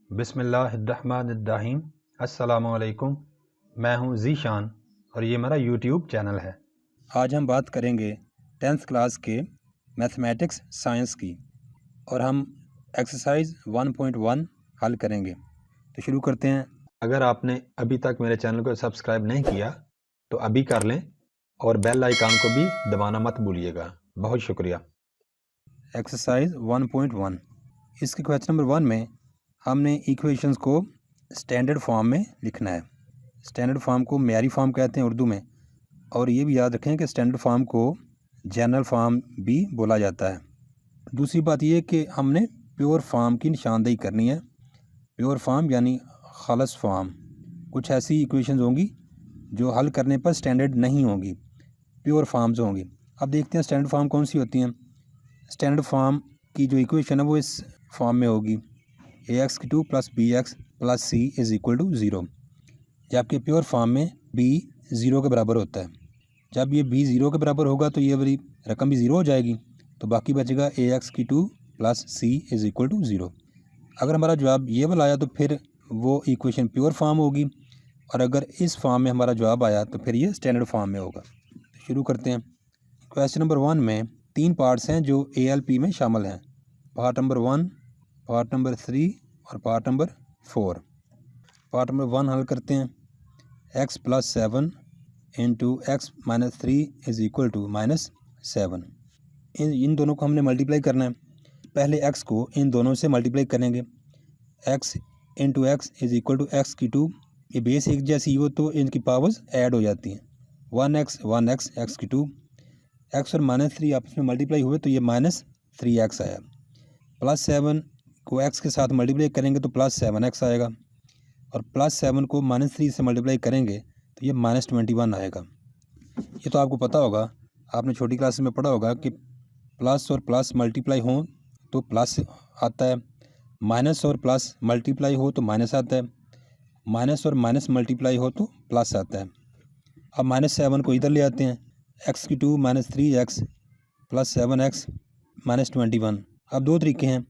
बिस्मिल्लाहिर्रहमानिर्रहीम। अस्सलामुअलैकुम। मैं हूं ज़ीशान और ये मेरा यूट्यूब चैनल है। आज हम बात करेंगे 10th क्लास के मैथमेटिक्स साइंस की और हम एक्सरसाइज 1.1 हल करेंगे। तो शुरू करते हैं। अगर आपने अभी तक मेरे चैनल को सब्सक्राइब नहीं किया तो अभी कर लें और बेल आइकन को भी दबाना मत भूलिएगा। बहुत शुक्रिया। एक्सरसाइज 1.1, इसके क्वेश्चन नंबर 1 में हमने इक्वेशंस को स्टैंडर्ड फॉर्म में लिखना है। स्टैंडर्ड फॉर्म को मेयारी फॉर्म कहते हैं उर्दू में, और ये भी याद रखें कि स्टैंडर्ड फॉर्म को जनरल फॉर्म भी बोला जाता है। दूसरी बात ये कि हमने प्योर फॉर्म की निशानदेही करनी है। प्योर फॉर्म यानी खालस फॉर्म। कुछ ऐसी इक्वेशंस होंगी जो हल करने पर स्टैंडर्ड नहीं होंगी, प्योर फॉर्म्स होंगी। अब देखते हैं स्टैंडर्ड फॉर्म कौन सी होती हैं। स्टैंडर्ड फॉर्म की जो इक्वेशन है वो इस फॉर्म में होगी, ax² + bx + c = 0। जबकि प्योर फॉर्म में b 0 के बराबर होता है। जब ये b 0 के बराबर होगा तो ये वाली रकम भी 0 हो जाएगी, तो बाकी बचेगा ax² + c = 0। अगर हमारा जवाब ये वाला आया तो फिर वो इक्वेशन प्योर फॉर्म होगी, और अगर इस फॉर्म में हमारा जवाब आया तो फिर ये स्टैंडर्ड फॉर्म में होगा। शुरू करते हैं। क्वेश्चन नंबर 1 में 3 पार्ट्स हैं जो ALP में शामिल हैं। पार्ट नंबर 1, पार्ट नंबर 3 और पार्ट नंबर 4। पार्ट नंबर 1 हल करते हैं। x + 7 × x - 3 = -7। इन दोनों को हमने मल्टीप्लाई करना है। पहले x को इन दोनों से मल्टीप्लाई करेंगे। x × x = x²। ये बेस एक जैसी हो तो इनकी पावर्स ऐड हो जाती हैं। 1x 1x x²। x और -3 आपस में मल्टीप्लाई हुए तो ये -3x आया। +7 को x के साथ मल्टीप्लाई करेंगे तो +7x आएगा, और +7 को -3 से मल्टीप्लाई करेंगे तो ये -21 आएगा। ये तो आपको पता होगा, आपने छोटी क्लास में पढ़ा होगा कि प्लस और प्लस मल्टीप्लाई हों तो प्लस आता है, माइनस और प्लस मल्टीप्लाई हो तो माइनस आता है, माइनस और माइनस मल्टीप्लाई हो तो प्लस आता है। अब -7 को इधर ले आते हैं। x² - 3x + 7x -21। अब दो तरीके हैं।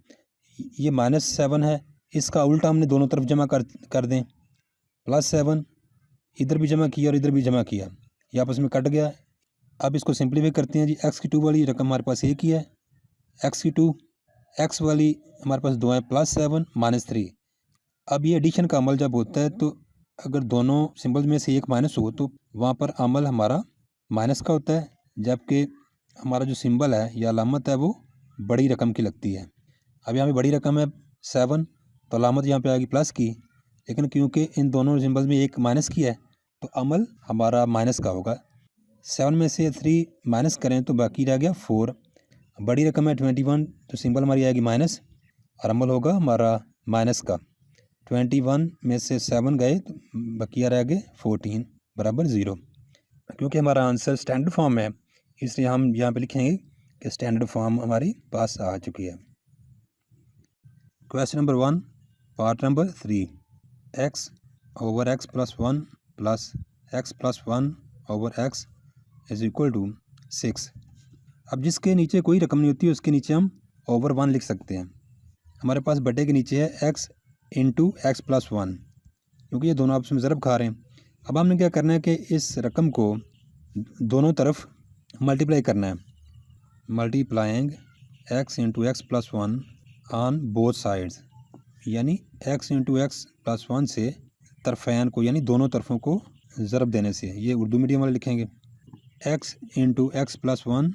ये -7 है, इसका उल्टा हमने दोनों तरफ जमा कर दें। +7 इधर भी जमा किया और इधर भी जमा किया, ये आपस में कट गया। अब इसको सिंप्लीफाई करते हैं जी। x² वाली रकम हमारे पास एक ही है, x² x वाली हमारे पास दो है, +7 -3। अब ये एडिशन का अमल जब होता है तो अगर दोनों सिंबल्स में से एक माइनस हो तो वहाँ पर अमल हमारा माइनस का होता है, जबकि हमारा जो सिंबल है या अलामत है वो बड़ी रकम की लगती है। अब यहाँ पे बड़ी रकम है 7, तो अलामत यहाँ पे आएगी प्लस की, लेकिन क्योंकि इन दोनों सिंबल्स में एक माइनस की है तो अमल हमारा माइनस का होगा। 7 में से 3 माइनस करें तो बाकी रह गया 4। बड़ी रकम है 21, तो सिंबल हमारी आएगी माइनस और अमल होगा हमारा माइनस का। 21 में से 7 गए तो बकिया रह गए 14 = 0। क्योंकि हमारा आंसर स्टैंडर्ड फॉर्म है इसलिए हम यहाँ पे लिखेंगे कि स्टैंडर्ड फॉर्म हमारी पास आ चुकी है। Question number 1, part number 3। x / x + 1 + x + 1 / x = 6। अब जिसके नीचे कोई रकम नहीं होती उसके नीचे हम ओवर 1 लिख सकते हैं। हमारे पास बटे के नीचे है x × x + 1, क्योंकि ये दोनों आपस में ज़रब खा रहे हैं। अब हमने क्या करना है कि इस रकम को दोनों तरफ मल्टीप्लाई करना है। Multiplying x × x + 1 on both sides, यानी x × x + 1 से तरफ़ैन को यानी दोनों तरफों को ज़रब देने से, ये उर्दू मीडियम वाले लिखेंगे। x × x + 1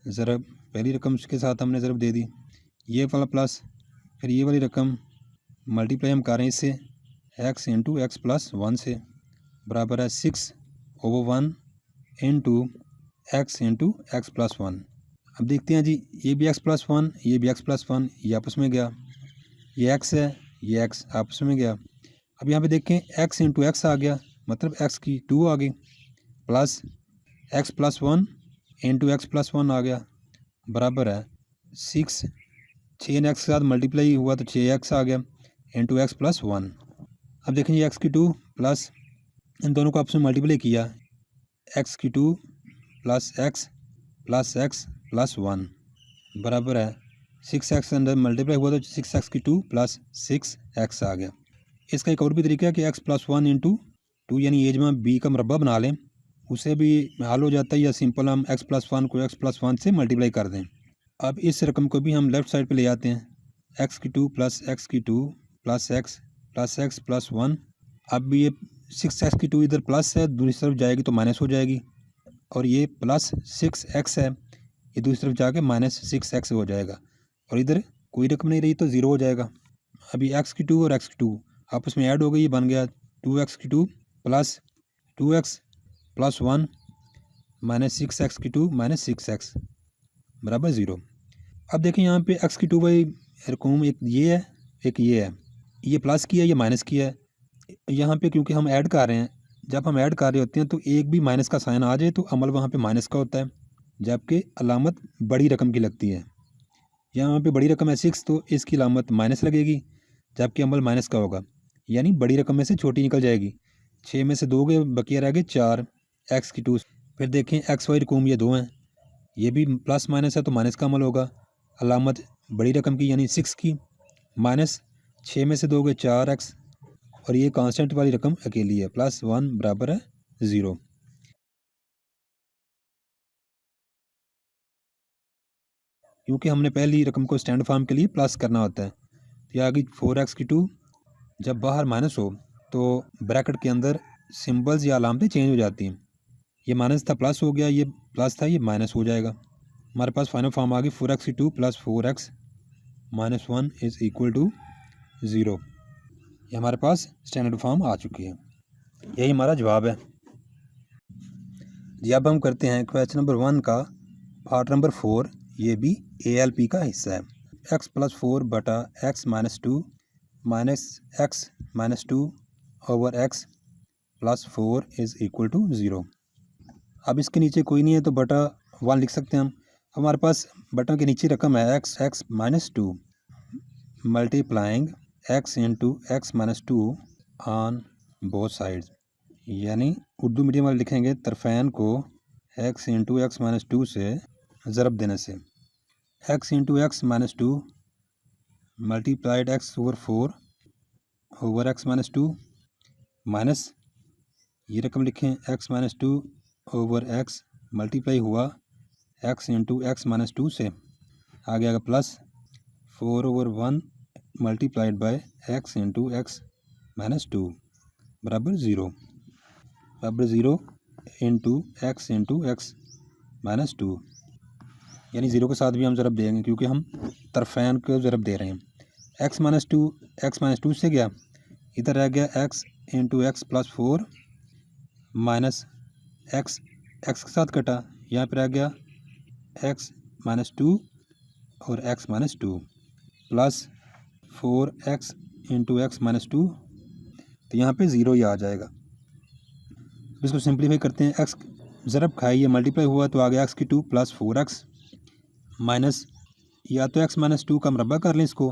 ज़रब, पहली रकम के साथ हमने ज़रब दे दी, ये वाला प्लस, फिर ये वाली रकम मल्टीप्लाई हम कर रहे हैं इससे, x × x + 1 से बराबर है 6/1 × x × x + 1। अब देखते हैं जी, ये भी x + 1, ये भी x + 1, ये आपस में गया, ये x है, ये x आपस में गया। अब यहाँ पे देखें x × x आ गया, मतलब x² आ गई, प्लस x + 1 × x + 1 आ गया, बराबर है 6 ने x के साथ मल्टीप्लाई हुआ तो 6x आ गया × x + 1। अब देखें ये x² प्लस इन दोनों को आपस में मल्टीप्लाई किया, x² + x + x + 1 बराबर है 6x अंदर मल्टीप्लाई हुआ तो 6x की 2 प्लस 6x आ गया। इसका एक और भी तरीका है कि x प्लस 1 इंटू 2 यानी एज में b का मरबा बना लें, उसे भी हल हो जाता है, या सिंपल हम x प्लस 1 को x प्लस 1 से मल्टीप्लाई कर दें। अब इस रकम को भी हम लेफ़्ट साइड पे ले आते हैं, x की 2 प्लस x की 2 प्लस x प्लस 1। अब ये 6x की 2 इधर प्लस है, दूसरी तरफ जाएगी तो माइनस हो जाएगी, और ये प्लस 6x है, ये दूसरी तरफ जाके माइनस 6x हो जाएगा, और इधर कोई रकम नहीं रही तो ज़ीरो हो जाएगा। अभी x की 2 और x की 2 आपस में ऐड हो गई, ये बन गया 2x की 2 plus 2x plus 1 minus 6x की 2 माइनस 6x बराबर 0। अब देखें यहाँ पे x की 2 भाई रकम एक ये है, एक ये है, ये प्लस की है, ये माइनस की है। यहाँ पे क्योंकि हम ऐड कर रहे हैं, जब हम ऐड कर रहे होते हैं तो एक भी माइनस का साइन आ जाए तो अमल वहाँ पे माइनस का होता है, जबकि अलामत बड़ी रकम की लगती है। यहाँ पे बड़ी रकम है 6 तो इसकी अलामत माइनस लगेगी, जबकि अमल माइनस का होगा, यानी बड़ी रकम में से छोटी निकल जाएगी। 6 में से 2 गए, बकिया रह गए 4 x की 2। फिर देखें x y रकूम ये 2 हैं, ये भी प्लस माइनस है तो माइनस का अमल होगा, अलामत बड़ी रकम की यानी 6 की, माइनस 6 में से 2 गए 4x, और ये कांस्टेंट वाली रकम अकेली है, प्लस 1 बराबर है 0। क्योंकि हमने पहली रकम को स्टैंड फॉर्म के लिए प्लस करना होता है, तो आ गई 4x की 2। जब बाहर माइनस हो तो ब्रैकेट के अंदर सिंबल्स या अलामतें चेंज हो जाती हैं, ये माइनस था प्लस हो गया, ये प्लस था ये माइनस हो जाएगा। हमारे पास फाइनल फॉर्म आ गई 4x की 2 plus 4x minus 1 is equal to 0। ये हमारे पास स्टैंडर्ड फॉर्म आ चुकी है, यही हमारा जवाब है जी। अब हम करते हैं क्वेश्चन नंबर 1 का पार्ट नंबर 4, ये भी ALP का हिस्सा है। x प्लस 4 बटा x minus 2 minus x minus 2 over x plus 4 is equal to 0। अब इसके नीचे कोई नहीं है तो बटा 1 लिख सकते हैं हम। हमारे पास बटन के नीचे रकम है x minus 2 multiplying x into x minus 2 on both sides, यानी उर्दू मीडियम वाले लिखेंगे तरफ़ैन को x इंटू x माइनस 2 से ज़रब देने से, x into x minus 2 multiplied x over 4 over x minus 2 minus ये रकम लिखें x minus 2 over x multiply हुआ x इंटू x माइनस 2 से, आ गया plus 4 over 1 multiplied by x into x minus 2 बराबर 0, बराबर 0 इंटू x माइनस 2, यानी 0 के साथ भी हम ज़रब देंगे क्योंकि हम तरफ़ैन को ज़रब दे रहे हैं। x माइनस 2 से गया, इधर रह गया x into x plus 4 minus x के साथ कटा, यहाँ पर रह गया x माइनस 2 और x minus 2 plus 4x into x minus 2, तो यहाँ पे 0 ही आ जाएगा। इसको सिंप्लीफाई करते हैं, x ज़रब खाई, ये मल्टीप्लाई हुआ तो आ गया x की 2 प्लस 4x माइनस, या तो x माइनस 2 का मरबा कर लें इसको,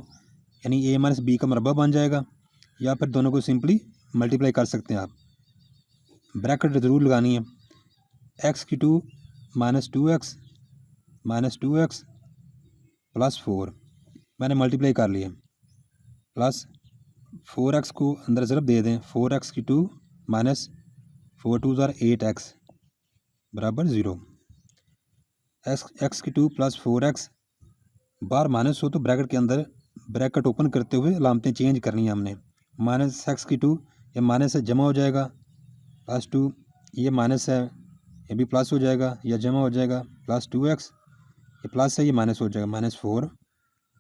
यानी a माइनस b का मरबा बन जाएगा, या फिर दोनों को सिंपली मल्टीप्लाई कर सकते हैं आप। ब्रैकेट ज़रूर लगानी है, x की 2 माइनस 2x प्लस 4 मैंने मल्टीप्लाई कर लिया, प्लस 4x को अंदर ज़रब दे दें, 4x की 2 माइनस 4 2 ज़ार 8x बराबर 0। x की 2 प्लस 4x, बार माइनस हो तो ब्रैकेट के अंदर ब्रैकेट ओपन करते हुए अलामतें चेंज करनी है हमने। माइनस x की 2 ये माइनस से जमा हो जाएगा, प्लस 2 ये माइनस है, ये भी प्लस हो जाएगा या जमा हो जाएगा, प्लस 2x ये प्लस है, ये माइनस हो जाएगा, माइनस 4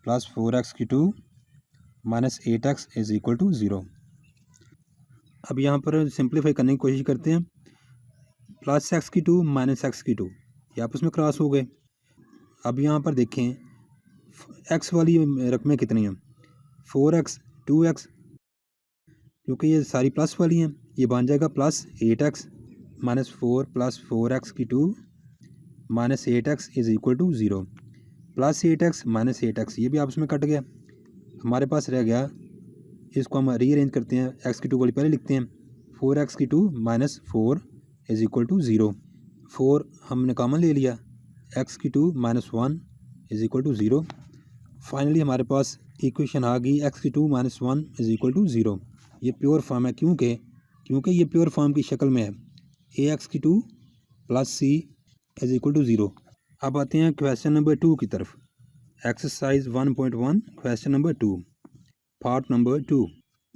प्लस 4x की 2 minus 8x is equal to 0। अब यहाँ पर सिंप्लीफाई करने की कोशिश करते हैं, प्लस x की 2 माइनस x की 2 ये आपस में क्रॉस हो गए। अब यहाँ पर देखें x वाली रकमें कितनी हैं, 4x 2x, क्योंकि ये सारी प्लस वाली हैं, ये बन जाएगा plus 8x minus 4 plus 4x की 2 minus 8x is equal to 0, plus 8x minus 8x ये भी आपस में कट गया। हमारे पास रह गया, इसको हम रीअरेंज करते हैं, x की 2 वाली पहले लिखते हैं, 4x की 2 माइनस 4 इज़ इक्वल टू 0, 4 हमने कॉमन ले लिया, x की 2 minus 1 is equal to 0, finally हमारे पास इक्वेशन आ गई x⁴ - 1 = 0। ये प्योर फॉर्म है क्योंकि ये प्योर फॉर्म की शक्ल में है ax⁴ + c = 0। अब आते हैं क्वेश्चन नंबर 2 की तरफ। Exercise 1.1 question number 2 part number 2।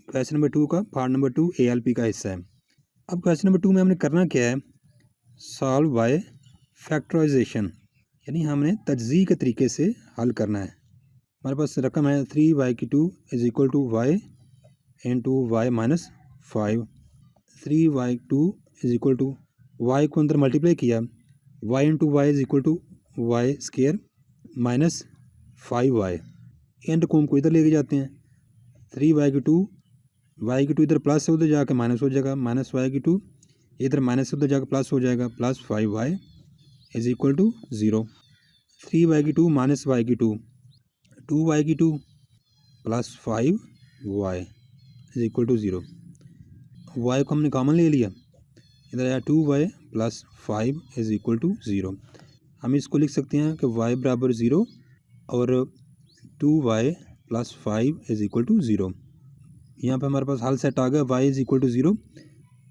Question number 2 का पार्ट नंबर 2 ALP का हिस्सा है। अब क्वेश्चन नंबर 2 में हमने करना क्या है, सॉल्व बाय फैक्टराइजेशन, यानी हमने तज्ज़ीह के तरीके से हल करना है। हमारे पास रकम है 3y⁴ = y × y - 5। 3y⁴ = y को अंदर मल्टीप्लाई किया, y × y = y² - 5y। And को हमको इधर लेके जाते हैं। 3y⁴ y⁴ इधर प्लस है, उधर जाके माइनस हो जाएगा, -y⁴ इधर माइनस है, उधर जाकर प्लस हो जाएगा, +5y = 0। 3y⁴ - y⁴, 2y⁴ + 5y = 0। y को हमने कॉमन ले लिया, इधर आया 2y + 5 = 0। हम इसको लिख सकते हैं कि y = 0 और 2y + 5 = 0। यहाँ पे हमारे पास हल सेट आ गया, y = 0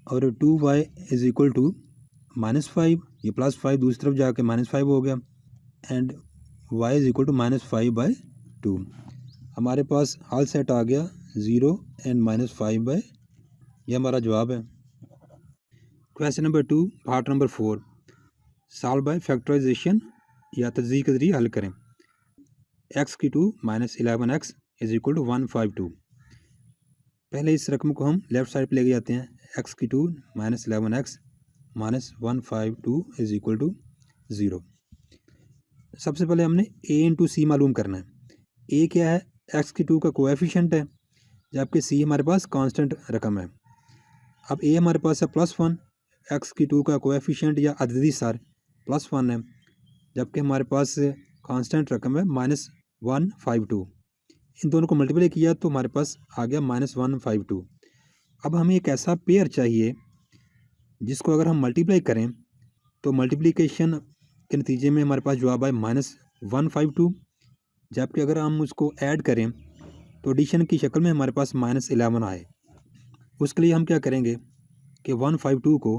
और 2y = -5, ये +5 दूसरी तरफ जाके -5 हो गया एंड y = -5/2। हमारे पास हल सेट आ गया 0 एंड -5/, ये हमारा जवाब है। Question number 2 part number 4 solve by factorization या तज्ज़ीह के ज़रिए हल करें। x⁴ - 11x = 152। पहले इस रकम को हम लेफ़्ट साइड पे लेके जाते हैं। x⁴ - 11x - 152 = 0। सबसे पहले हमने a × c मालूम करना है। a क्या है, x⁴ का कोएफिशिएंट है, जबकि c हमारे पास कांस्टेंट रकम है। अब a हमारे पास है +1, x⁴ का कोएफिशिएंट या अददी सार +1 है, जबकि हमारे पास कांस्टेंट रकम है -152। इन दोनों को मल्टीप्लाई किया तो हमारे पास आ गया -152। अब हमें एक ऐसा पेयर चाहिए जिसको अगर हम मल्टीप्लाई करें तो मल्टीप्लिकेशन के नतीजे में हमारे पास जवाब आए -152, जबकि अगर हम उसको ऐड करें तो एडिशन की शक्ल में हमारे पास -11 आए। उसके लिए हम क्या करेंगे कि 152 को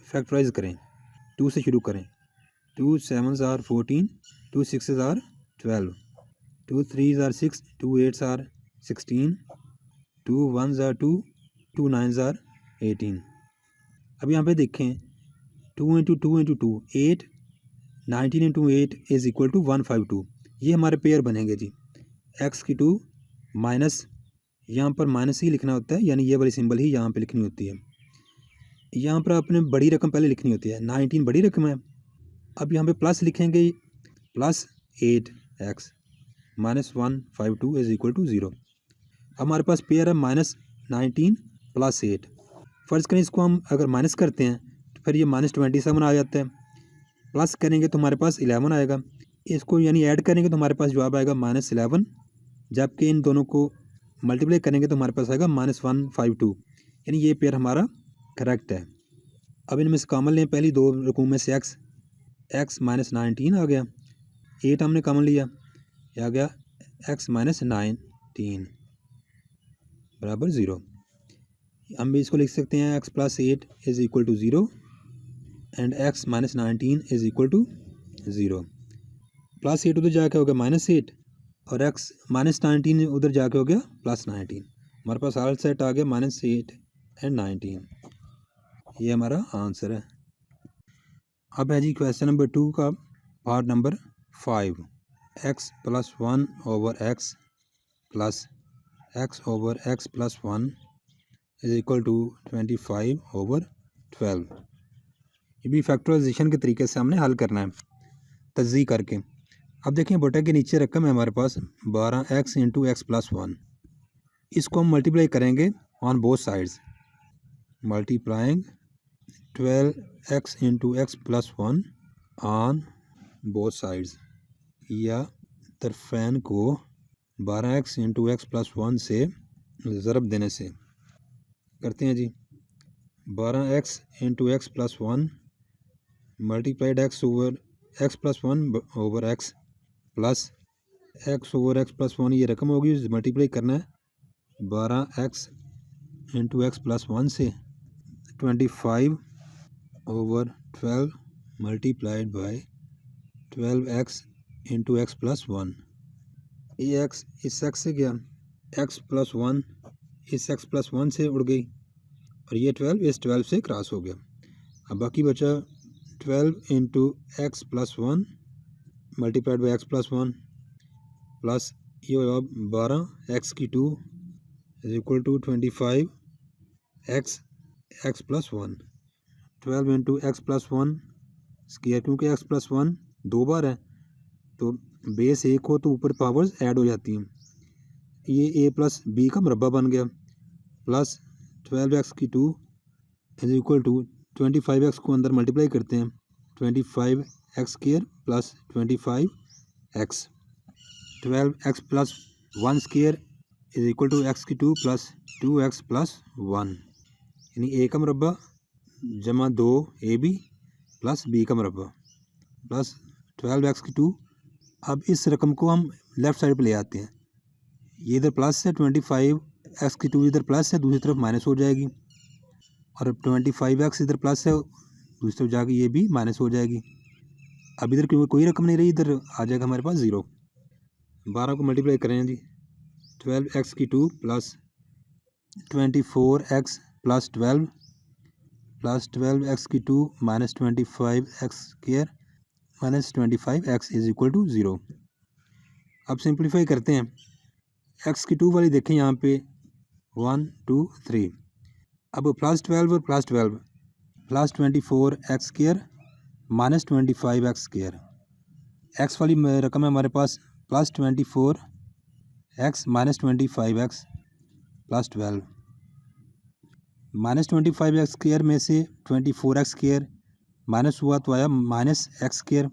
फैक्टराइज करें, 2 से शुरू करें। 2 7s are 14, 2 6s are 12, 2 3s are 6, 2 8s are 16, 2 1s are 2, 2 9s are 18। अब यहाँ पे देखें 2 × 2 × 2 8, 19 × 8 = 152। ये हमारे पेयर बनेंगे जी। x⁴ माइनस, यहाँ पर माइनस ही लिखना होता है, यानी ये वाली सिंबल ही यहाँ पे लिखनी होती है। यहाँ पर आपने बड़ी रकम पहले लिखनी होती है, 19 बड़ी रकम है। अब यहाँ पे प्लस लिखेंगे +8x - 152 = 0। अब हमारे पास पेयर है -19 + 8। फ़र्ज़ करें इसको हम अगर माइनस करते हैं तो फिर ये -27 आ जाता है। प्लस करेंगे तो हमारे पास 11 आएगा, इसको यानी ऐड करेंगे तो हमारे पास जवाब आएगा -11, जबकि इन दोनों को मल्टीप्लाई करेंगे तो हमारे पास आएगा -152, यानी ये पेयर हमारा करेक्ट है। अब इनमें से कॉमन लें, पहली दो रकूम में से x -19 आ गया, 8 हमने कॉमन लिया, यह आ गया x - 19 बराबर 0। हम भी इसको लिख सकते हैं x + 8 = 0 एंड x - 19 = 0। +8 उधर जाके हो गया -8 और x - 19 उधर जाके हो गया +19। हमारे पास आल सेट आ गया -8 एंड 19। ये हमारा आंसर है। अब है जी क्वेश्चन नंबर 2 का part number 5 x + 1/x + x/x + 1 = 25/12। ये भी फैक्टराइजेशन के तरीके से हमने हल करना है तज्ज़ीह करके। अब देखें बटे के नीचे रकम है हमारे पास 12x × x + 1। इसको हम मल्टीप्लाई करेंगे on both sides, multiplying 12x × x + 1 on both sides, या तरफ़ैन को 12x × x + 1 से ज़रब देने से करते हैं जी। 12x × x + 1 multiplied x + 1/x plus x over x plus one ये रकम होगी, मल्टीप्लाई करना है 12x into x plus one से 25 over 12 multiplied by 12x into x plus one. ये x इस x से गया, x प्लस वन इस x प्लस वन से उड़ गई और ये 12 इस 12 से क्रॉस हो गया। अब बाकी बचा 12 into x plus one multiplied by x plus one plus ये होगा 12 एक्स की 2 is equal to 25 x plus one. 12 into x plus one square, क्योंकि एक्स प्लस वन दो बार है तो बेस एक हो तो ऊपर पावर्स ऐड हो जाती हैं। ये ए प्लस बी का मुरब्बा बन गया प्लस 12x की 2 इज इक्वल टू 25x को अंदर मल्टीप्लाई करते हैं 25x square plus 25x 12x plus one square is equal to x की 2 प्लस 2x प्लस वन, यानी ए का मुरब्बा जमा 2 ए बी प्लस बी का मुरब्बा प्लस 12x की 2। अब इस रकम को हम लेफ़्ट साइड पे ले आते हैं, ये इधर प्लस है 25x की 2 इधर प्लस है, दूसरी तरफ माइनस हो जाएगी और 25x इधर प्लस है, दूसरी तरफ जाके ये भी माइनस हो जाएगी। अब इधर कोई रकम नहीं रही, इधर आ जाएगा हमारे पास 0। 12 को मल्टीप्लाई करें जी 12x की 2 plus 24x plus 12 plus 12x की 2 minus 25x square minus 25x is equal to 0। अब सिंप्लीफाई करते हैं, x की 2 वाली देखें यहाँ पे 1 2 3, अब प्लस 12 और plus 12 plus 24x square minus 25x square, x वाली रकम है हमारे पास plus 24x minus 25x plus 12, minus 25x square में से 24x स्क्वायर माइनस हुआ तो आया minus x square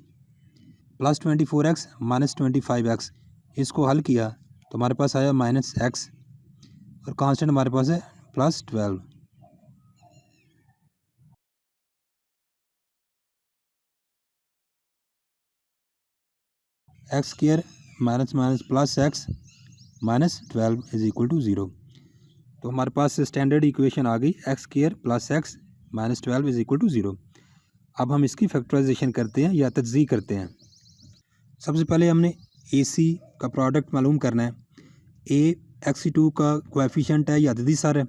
plus 24x minus 25x, इसको हल किया तो हमारे पास आया माइनस एक्स और कांस्टेंट हमारे पास है plus 12। X square minus minus plus x minus 12 is equal to 0। तो हमारे पास स्टैंडर्ड इक्वेशन आ गई x square plus x minus 12 is equal to 0। अब हम इसकी फैक्टराइजेशन करते हैं या तज्ज़ी करते हैं। सबसे पहले हमने AC का प्रोडक्ट मालूम करना है। A x2 का कोएफिशिएंट है या अददी सर है,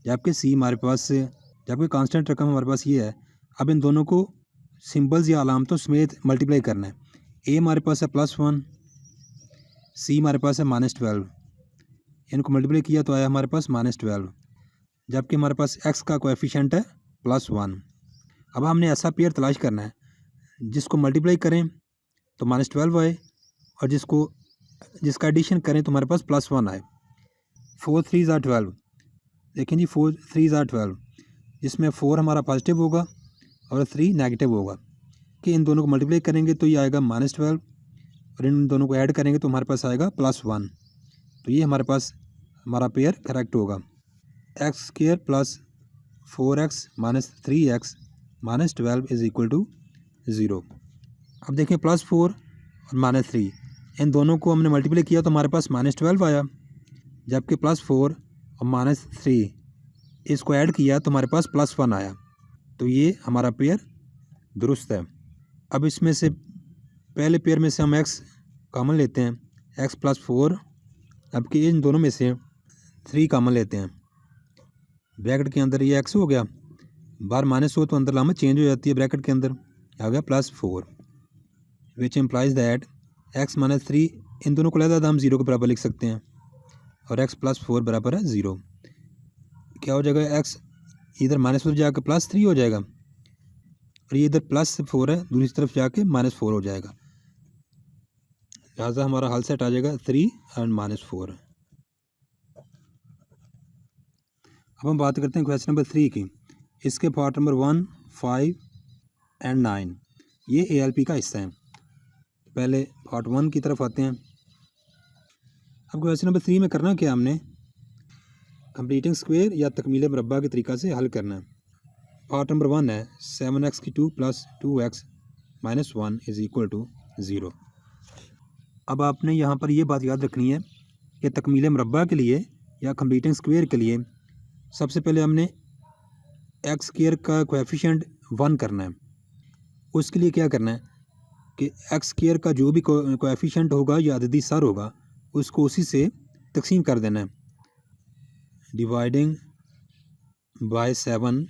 जबकि C हमारे पास जबकि कांस्टेंट रकम हमारे पास ये है। अब इन दोनों को सिंबल्स या अलामतों समेत मल्टीप्लाई करना है। A हमारे पास है +1, C हमारे पास है -12, इनको मल्टीप्लाई किया तो आया हमारे पास -12, जबकि हमारे पास x का कोएफिशिएंट है +1। अब हमने ऐसा पेयर तलाश करना है जिसको मल्टीप्लाई करें तो -12 आए और जिसका एडिशन करें तो हमारे पास +1 आए। 4 3 are 12, देखें जी 4 3 are 12, जिसमें 4 हमारा पॉजिटिव होगा और 3 नेगेटिव होगा। कि इन दोनों को मल्टीप्लाई करेंगे तो ये आएगा -12 और इन दोनों को ऐड करेंगे तो हमारे पास आएगा +1। तो ये हमारे पास हमारा पेयर करेक्ट होगा। X square plus 4x minus 3x minus 12 is equal to 0। अब देखें +4 और -3, इन दोनों को हमने मल्टीप्लाई किया तो हमारे पास -12 आया, जबकि +4 और -3 इसको ऐड किया तो हमारे पास +1 आया। तो ये हमारा पेयर दुरुस्त है। अब इसमें से पहले पेयर में से हम x कॉमन लेते हैं, x +4, जबकि इन दोनों में से 3 कॉमन लेते हैं। ब्रैकेट के अंदर ये x हो गया, बाहर माइनस हो तो अंदर लामत चेंज हो जाती है, ब्रैकेट के अंदर आ गया +4, विच इम्प्लाइज दैट x -3, इन दोनों को लहदा हम 0 के बराबर लिख सकते हैं और x +4 बराबर है 0। क्या हो जाएगा, x इधर -4 जाकर +3 हो जाएगा और ये इधर +4 है, दूसरी तरफ जाके -4 हो जाएगा। लिहाजा हमारा हल सेट आ जाएगा 3 और -4। अब हम बात करते हैं क्वेश्चन नंबर 3 की। इसके पार्ट नंबर 1, 5 एंड 9 ये ALP का हिस्सा है। पहले पार्ट 1 की तरफ आते हैं। अब क्वेश्चन नंबर 3 में करना क्या, हमने कंप्लीटिंग स्क्वायर या तकमील मुरब्बा के तरीका से हल करना है। पार्ट नंबर 1 है 7x की 2 + 2x - 1 इज इक्वल टू 0। अब आपने यहाँ पर ये बात याद रखनी है कि तकमील मुरब्बा के लिए या कंप्लीटिंग स्क्वायर के लिए सबसे पहले हमने एक्स स्क्वायर का कोएफिशिएंट 1 करना है। उसके लिए क्या करना है कि एक्स स्क्वायर का जो भी कोएफिशिएंट होगा या अददी सर होगा उसको उसी से तकसीम कर देना है। Dividing bye 7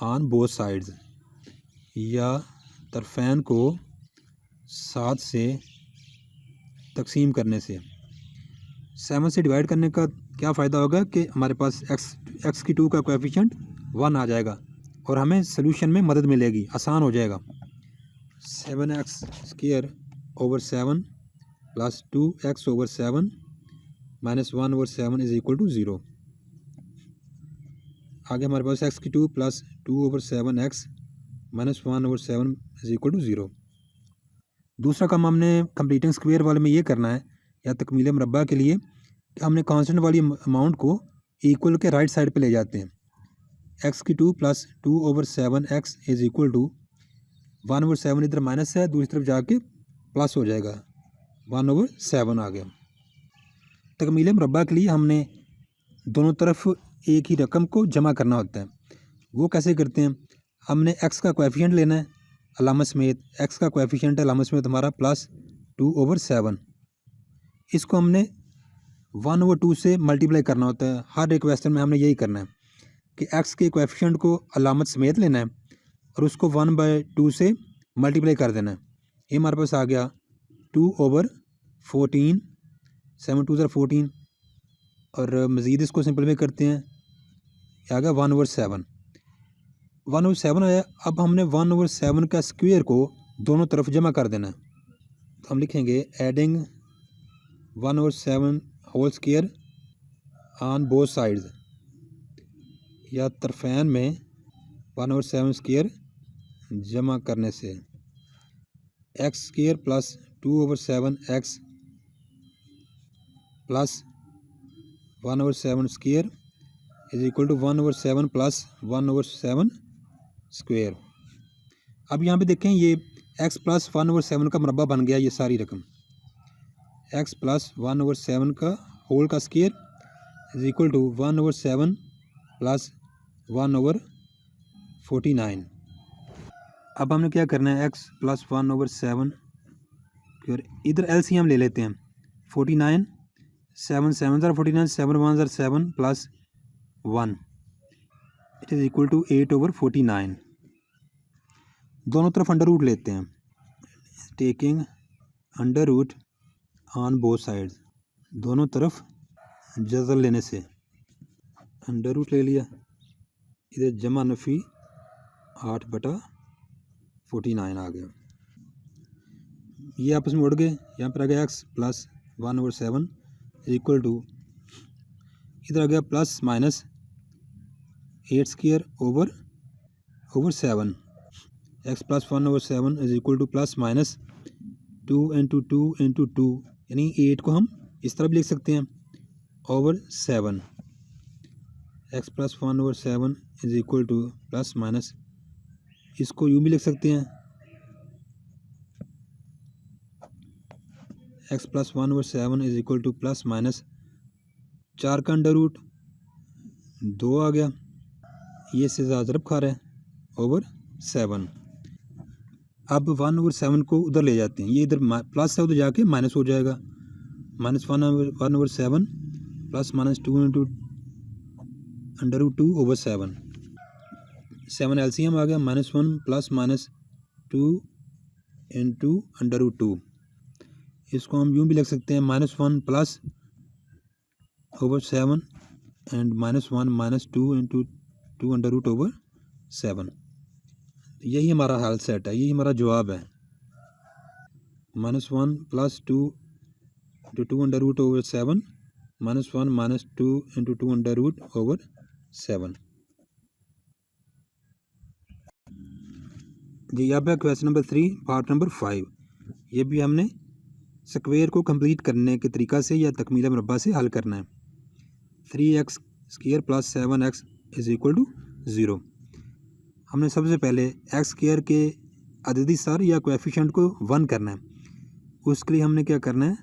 on both sides, या तरफैन को 7 से तकसीम करने से 7 से डिवाइड करने का क्या फ़ायदा होगा कि हमारे पास एक्स की 2 का कोएफिशिएंट 1 आ जाएगा और हमें सोल्यूशन में मदद मिलेगी, आसान हो जाएगा। 7x square over 7 plus 2x over 7 minus 1 over 7 is equal to 0। आगे हमारे पास x की 2 plus 2 over 7x minus 1 over 7 is equal to 0। दूसरा काम हमने कंप्लीटिंग स्क्वायर वाले में ये करना है या तकमील मुरब्बा के लिए कि हमने कांस्टेंट वाली अमाउंट को इक्वल के राइट साइड पे ले जाते हैं। x की 2 plus 2 over 7x is equal to 1 over 7 इधर माइनस है, दूसरी तरफ जाके प्लस हो जाएगा, 1 ओवर 7 आ गया। तकमील मुरब्बा के लिए हमने दोनों तरफ एक ही रकम को जमा करना होता है। वो कैसे करते हैं? हमने x का कोएफिशिएंट लेना है अलामत समेत, x का कोएफिशिएंट है अलामत समेत हमारा प्लस 2 ओवर 7। इसको हमने 1 ओवर 2 से मल्टीप्लाई करना होता है। हर एक क्वेश्चन में हमने यही करना है कि x के कोएफिशिएंट को अलामत समेत लेना है और उसको 1/2 से मल्टीप्लाई कर देना है। ये हमारे पास आ गया 2 ओवर 14, 7 2 14, और मज़ीद इसको सिंपलीफाई करते हैं, आ गया 1 ओवर 7। 1 ओवर 7 आया। अब हमने 1 ओवर 7 का स्क्वायर को दोनों तरफ जमा कर देना है। तो हम लिखेंगे adding 1 over 7 whole square on both sides, या तरफैन में 1 ओवर 7 स्क्वायर जमा करने से x square plus 2 over 7 x plus 1 over 7 square is equal to 1 over 7 plus 1 over 7 square. अब यहाँ पे देखें ये x प्लस 1 ओवर 7 का मुरब्बा बन गया। ये सारी रकम x प्लस 1 ओवर 7 का होल का square is equal to 1 over 7 plus 1 over 49। अब हमने क्या करना है, x प्लस 1 ओवर 7, फिर इधर एलसीएम ले लेते हैं। 49 7 7 ज़र 49, 7 1 ज़र 7 plus 1 it is equal to 8 over 49। दोनों तरफ अंडर रूट लेते हैं, taking under root on both sides, दोनों तरफ जज़र लेने से अंडर रूट ले लिया, इधर जमा नफ़ी 8/49 आ गया। ये आपस में उड़ गए। यहाँ पर आ गया x plus 1 over 7 equal to, इधर आ गया plus minus 8 square over 7, x plus 1 over 7 is equal to plus minus 2 into 2 into 2, यानी 8 को हम इस तरह भी लिख सकते हैं over 7। x plus 1 over 7 is equal to plus minus, इसको यूँ भी लिख सकते हैं x plus 1 over 7 is equal to plus minus 4 का अंडर रूट 2 आ गया, ये से ज़रब खा रहा है ओवर 7। अब 1 ओवर 7 को उधर ले जाते हैं, ये इधर प्लस है उधर जाके माइनस हो जाएगा, minus 1 over 7 plus minus 2 into under root 2 over 7। 7 LCM आ गया, -1 plus minus 2 into under root 2। इसको हम यूँ भी लिख सकते हैं -1 plus over 7 and -1 minus 2 into 2 under root over 7। यही हमारा हल सेट है, यही हमारा जवाब है। -1 plus 2 into 2 under root over 7 -1 minus 2 into 2 under root over 7। जी अब है क्वेश्चन नंबर 3 पार्ट नंबर 5। ये भी हमने स्क्वायर को कंप्लीट करने के तरीका से या तकमील मुरब्बा से हल करना है। 3x square plus 7x is equal to 0। हमने सबसे पहले x स्क्वायर के अददी सर या कोएफिशिएंट को 1 करना है। उसके लिए हमने क्या करना है,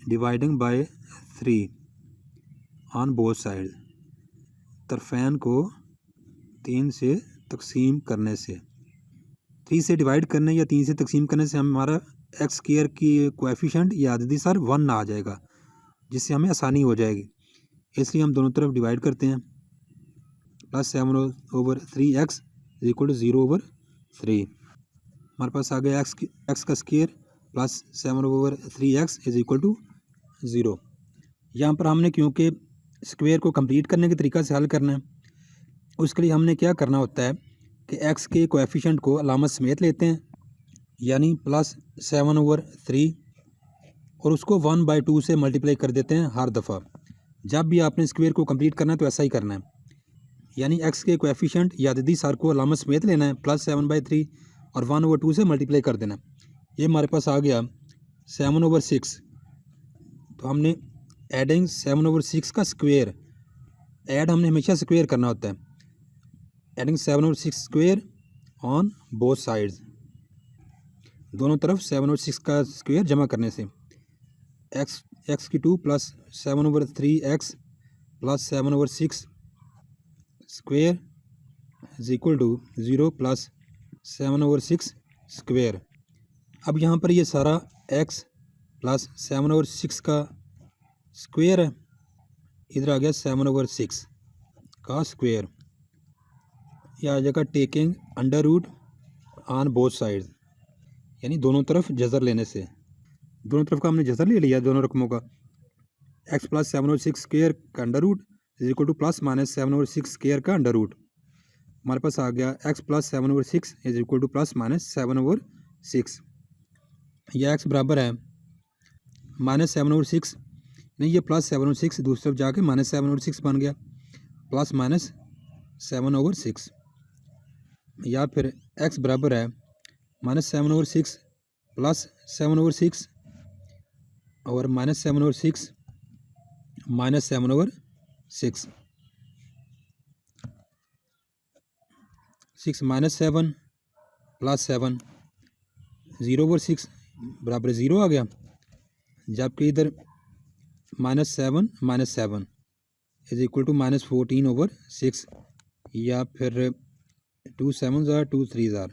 dividing by 3 on both side, तरफैन को 3 से तकसीम करने से, 3 से डिवाइड करने या 3 से तकसीम करने से हमारा एक्स स्क्वायर की कोएफिशिएंट या अददी सर 1 आ जाएगा, जिससे हमें आसानी हो जाएगी। इसलिए हम दोनों तरफ डिवाइड करते हैं। +7/3x is equal to 0/3। हमारे पास आ गया एक्स का square +7/3x is equal to 0। यहाँ पर हमने क्योंकि स्क्वायर को कंप्लीट करने के तरीका से हल करना है, उसके लिए हमने क्या करना होता है कि एक्स के कोएफिशिएंट को अलामत समेत लेते हैं, यानी +7/3, और उसको 1/2 से मल्टीप्लाई कर देते हैं हर दफ़ा। जब भी आपने स्क्वायर को कंप्लीट करना है तो ऐसा ही करना है, यानी एक्स के कोएफिशिएंट या अददी सार को अलामत समेत लेना है +7/3 और 1/2 से मल्टीप्लाई कर देना। ये हमारे पास आ गया 7/6। तो हमने एडिंग 7/6 का स्क्वायर, ऐड हमने हमेशा स्क्वायर करना होता है, adding 7/6 square on both sides, दोनों तरफ 7/6 का स्क्वायर जमा करने से एक्स की 2 +7/3x +7/6 square is equal to 0 +7/6 square. अब यहाँ पर ये सारा x +7/6 का स्क्वायर है, इधर आ गया 7/6 का स्क्वायर, यह आ जाएगा taking under root on both sides, यानी दोनों तरफ जज़र लेने से। दोनों तरफ का हमने जज़र ले लिया दोनों रकमों का। x +7/6 स्क्वायर का under root is equal to +-7/6 square का अंडर रूट। हमारे पास आ गया x +7/6 इज इक्वल टू +-7/6। यह x बराबर है -7/6, नहीं ये +7/6 दूसरी तरफ जाके -7/6 बन गया, +-7/6, या फिर x बराबर है -7/6 +7/6 और -7/6 -7/6, 6 -7 +7, 0/6 बराबर 0 आ गया, जबकि इधर -7 -7 इज इक्वल टू -14/6, या फिर 2 7s are 2 3s are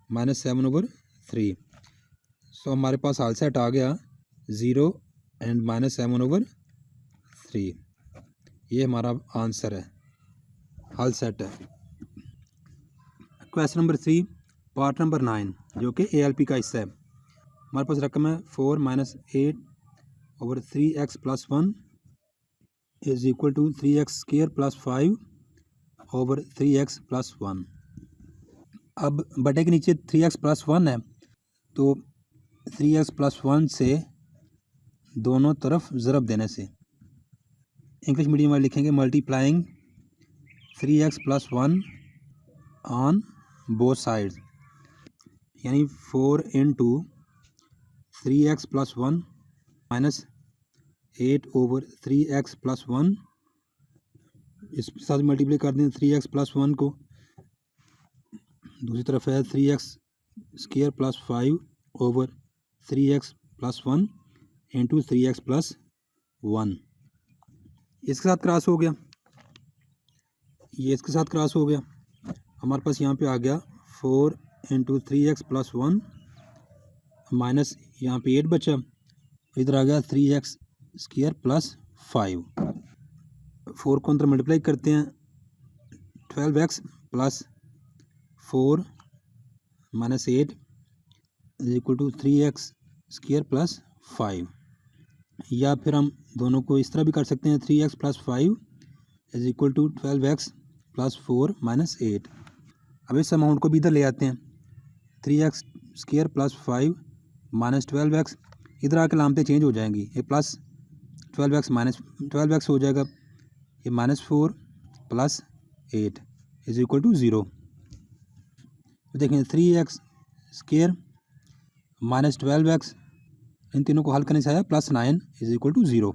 -7/3। सो हमारे पास हाल सेट आ गया 0 एंड -7/3। ये हमारा आंसर है, हाल सेट है। क्वेश्चन नंबर 3 पार्ट नंबर 9 जो कि ALP का हिस्सा है। हमारे पास रकम है 4 - 8/3x + 1 is equal to 3x² + 5/3x + 1। अब बटे के नीचे 3x + 1 है, तो 3x + 1 से दोनों तरफ ज़रब देने से, इंग्लिश मीडियम वाले लिखेंगे multiplying 3x + 1 on both sides, यानी 4 × 3x + 1 - 8/3x + 1, इसके साथ मल्टीप्लाई कर दें 3x + 1 को, दूसरी तरफ है 3x² + 5/3x + 1 × 3x + 1, इसके साथ क्रॉस हो गया, ये इसके साथ क्रॉस हो गया। हमारे पास यहाँ पे आ गया 4 × 3x + 1 माइनस यहाँ पे 8 बचा, इधर आ गया 3x² + 5। 4 को अंदर मल्टीप्लाई करते हैं, 12x + 4 - 8 is equal to 3x² + 5, या फिर हम दोनों को इस तरह भी कर सकते हैं 3x + 5 is equal to 12x + 4 - 8। अब इस अमाउंट को भी इधर ले आते हैं, 3x² + 5 - 12x, इधर आके लामतें चेंज हो जाएंगी, ये प्लस 12x - 12x हो जाएगा, ये -4 + 8 इज इक्वल टू 0। देखें 3x² - 12x, इन तीनों को हल करने से आया +9 इज इक्वल टू 0।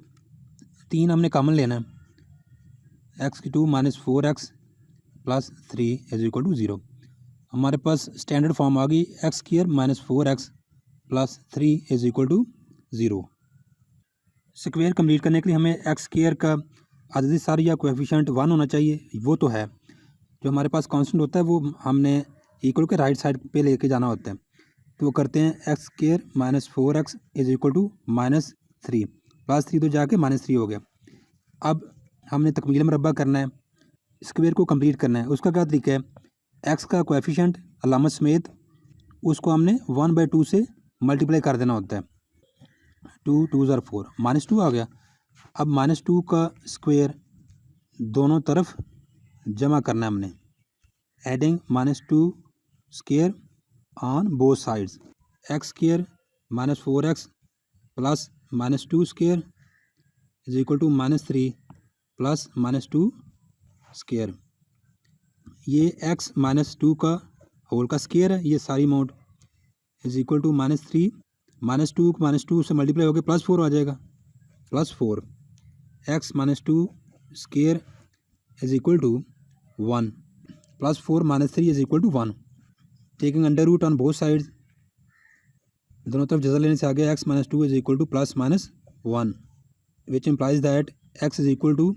3 हमने कॉमन लेना है, x² - 4x + 3 is equal to 0। हमारे पास स्टैंडर्ड फॉर्म आ गई x² - 4x plus 3 is equal to 0। Square complete करने के लिए हमें एक्स स्क्वायर का अददी सारी या कोएफिशिएंट 1 होना चाहिए, वो तो है। जो हमारे पास कांस्टेंट होता है वो हमने इक्वल के राइट साइड पे लेके जाना होता है। तो वो करते हैं x square minus 4x is equal to -3, plus 3 तो जाके -3 हो गया। अब हमने तकमील मुरब्बा करना है, स्क्वायर को कंप्लीट करना है। उसका क्या तरीका है, एक्स का कोएफिशिएंट अलामत समेत उसको हमने 1/2 से मल्टीप्लाई कर देना होता है। 2 2 ज़र 4, -2 आ गया। अब -2 का स्क्वायर दोनों तरफ जमा करना है हमने, adding -2 square on both sides. X square minus 4x plus -2 square is equal to -3 plus -2 square. ये x -2 का होल का स्क्वायर है, ये सारी अमाउंट इज इक्वल टू -3 -2 से मल्टीप्लाई होकर +4 आ जाएगा, +4 x -2 square is equal to 1 +4 -3 is equal to 1। Taking under root on both sides, दोनों तरफ जज़ा लेने से आ गया x -2 is equal to +-1 which implies that x is equal to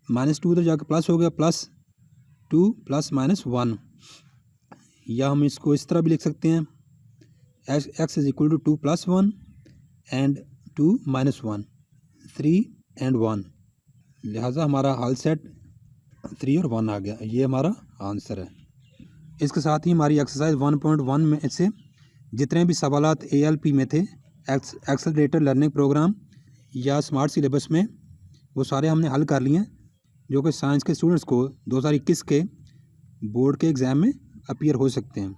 -2 तो जाकर प्लस हो गया, +2 + -1। या हम इसको इस तरह भी लिख सकते हैं, x is equal to 2 + 1 and 2 - 1, 3 and 1। लिहाजा हमारा हल सेट 3 और 1 आ गया। ये हमारा आंसर है। इसके साथ ही हमारी एक्सरसाइज 1.1 में से जितने भी सवालात ALP में थे, एक्सेलरेटेड लर्निंग प्रोग्राम या स्मार्ट सिलेबस में, वो सारे हमने हल कर लिए हैं, जो कि साइंस के स्टूडेंट्स को 2021 के बोर्ड के एग्ज़ाम में अपीयर हो सकते हैं।